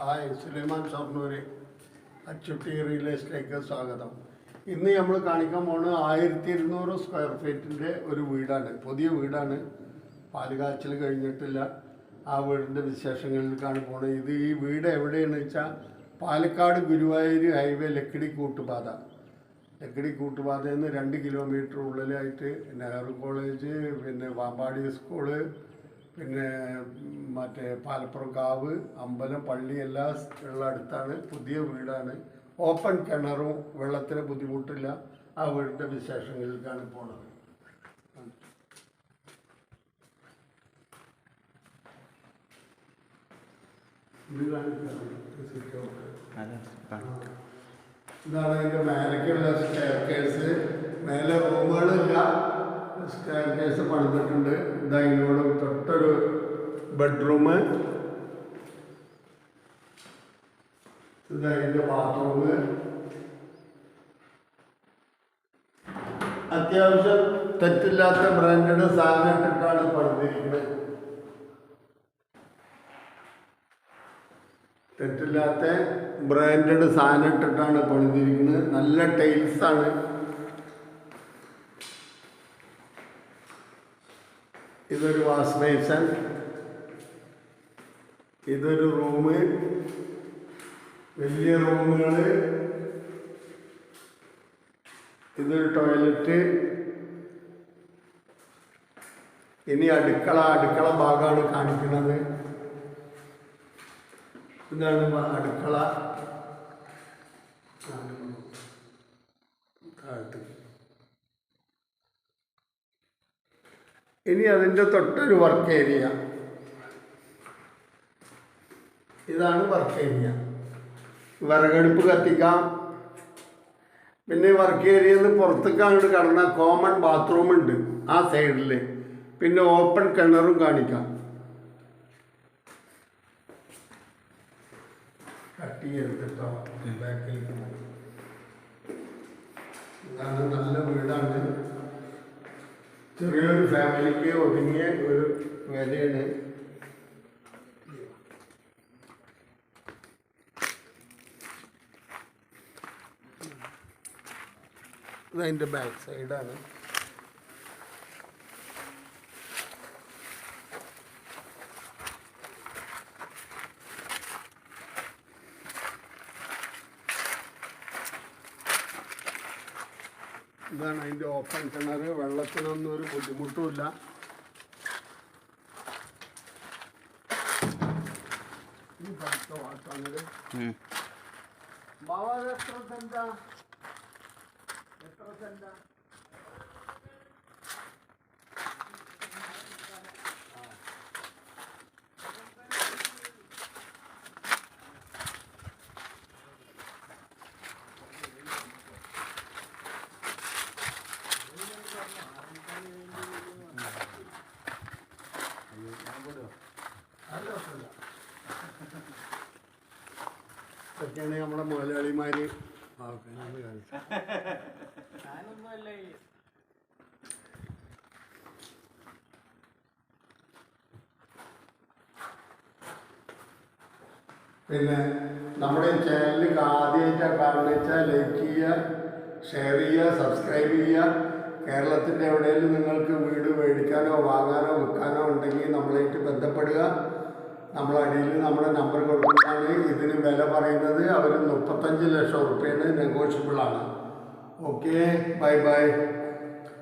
Hi, Sulaiman Shoranur Achutty real എസ്റ്റേറ്റിലേക്ക് സ്വാഗതം. ഇന്ന് നമ്മൾ കാണിക്കാൻ പോകുന്നത് 1200 സ്ക്വയർ ഫീറ്റിൻ്റെ ഒരു വീടാണ്. പുതിയ വീടാണ്, പാലുകാച്ചൽ കഴിഞ്ഞിട്ടില്ല. ആ വീടിൻ്റെ വിശേഷങ്ങളിലേക്കാണ് പോകുന്നത്. ഈ വീട് എവിടെയാണെന്ന് വെച്ചാൽ പാലക്കാട് ഗുരുവായൂർ ഹൈവേ ലക്കിടി കൂട്ടുപാതയിൽ നിന്ന് 2 കിലോമീറ്റർ ഉള്ളിലായിട്ട് നെഹ്റു കോളേജ്, പിന്നെ വാമ്പാടി സ്കൂള്, പിന്നെ മറ്റേ പാലപ്പുറം കാവ്, അമ്പലം, പള്ളി എല്ലാം ഉള്ള അടുത്താണ്. പുതിയ വീടാണ്. ഓപ്പൺ കിണറും വെള്ളത്തിന് ബുദ്ധിമുട്ടില്ല. ആ വീടിൻ്റെ വിശേഷങ്ങളിലേക്കാണ് പോണത്. ഇതാണ് അതിൻ്റെ മേലേക്കുള്ള സ്റ്റെയർകേസ്. മേലെ റൂമുകളില്ല, സ്റ്റെയർകേസ് പണിതിട്ടുണ്ട്. ഇതാ ഇതിനോട് തൊട്ടൊരു ബെഡ്റൂം, ഇതാ ഇതിൻ്റെ ബാത്റൂം. അത്യാവശ്യം തെറ്റില്ലാത്ത ബ്രാൻഡഡ് സാധനം ഇട്ടിട്ടാണ് പണിതിരിക്കുന്നത്. തെറ്റില്ലാത്ത ബ്രാൻഡഡ് സാധനം ഇട്ടിട്ടാണ് പണിതിരിക്കുന്നത്. നല്ല ടൈൽസാണ്. ഇതൊരു വാഷ് ബേസിൻ, ഇതൊരു റൂമ്, വലിയ റൂമുകൾ, ഇതൊരു ടോയ്ലറ്റ്. ഇനി അടുക്കള ഭാഗമാണ് കാണിക്കുന്നത്. ഇതാണ് അടുക്കള. ഇനി അതിൻ്റെ തൊട്ടൊരു വർക്ക് ഏരിയ. ഇതാണ് വർക്ക് ഏരിയ. വിറകടുപ്പ് കത്തിക്കാം. പിന്നെ വർക്ക് ഏരിയയിൽ നിന്ന് പുറത്തേക്ക് അങ്ങോട്ട് കടന്ന കോമൺ ബാത്റൂം ഉണ്ട് ആ സൈഡിൽ. പിന്നെ ഓപ്പൺ കിണറും കാണിക്കാം. കട്ട് ചെയ്തെടുത്തിട്ടോ ബാക്കിലേക്ക്. ഇതാണ് നല്ല വീടാണ്. ചെറിയൊരു ഫാമിലിക്ക് ഒതുങ്ങിയ ഒരു വിലയാണ്. ഇതതിൻ്റെ ബാക്ക് സൈഡാണ്. ഇതാണ് അതിൻ്റെ ഓപ്പൺ കിണർ. വെള്ളത്തിനൊന്നും ഒരു ബുദ്ധിമുട്ടുമില്ല. ഈ പഠിത്ത വാട്ടാണത്. ബാബാ എത്ര സെന്റാ? ഇതൊക്കെയാണ് നമ്മുടെ മുതലാളിമാര്. പിന്നെ നമ്മുടെ ചാനലിൽ ആദ്യമായിട്ടാണ് കാണുന്നത് വെച്ചാൽ ലൈക്ക് ചെയ്യുക, ഷെയർ ചെയ്യുക, സബ്സ്ക്രൈബ് ചെയ്യുക. കേരളത്തിൻ്റെ എവിടെയെങ്കിലും നിങ്ങൾക്ക് വീട് മേടിക്കാനോ വാങ്ങാനോ വിൽക്കാനോ ഉണ്ടെങ്കിൽ നമ്മളായിട്ട് ബന്ധപ്പെടുക. നമ്മളടിയിൽ നമ്മുടെ നമ്പർ കൊടുക്കുന്നതാണ്. ഇതിന് വില പറയുന്നത് അവർ 35 ലക്ഷം റുപ്യാണ്. നെഗോഷ്യബിളാണ്. Okay, by.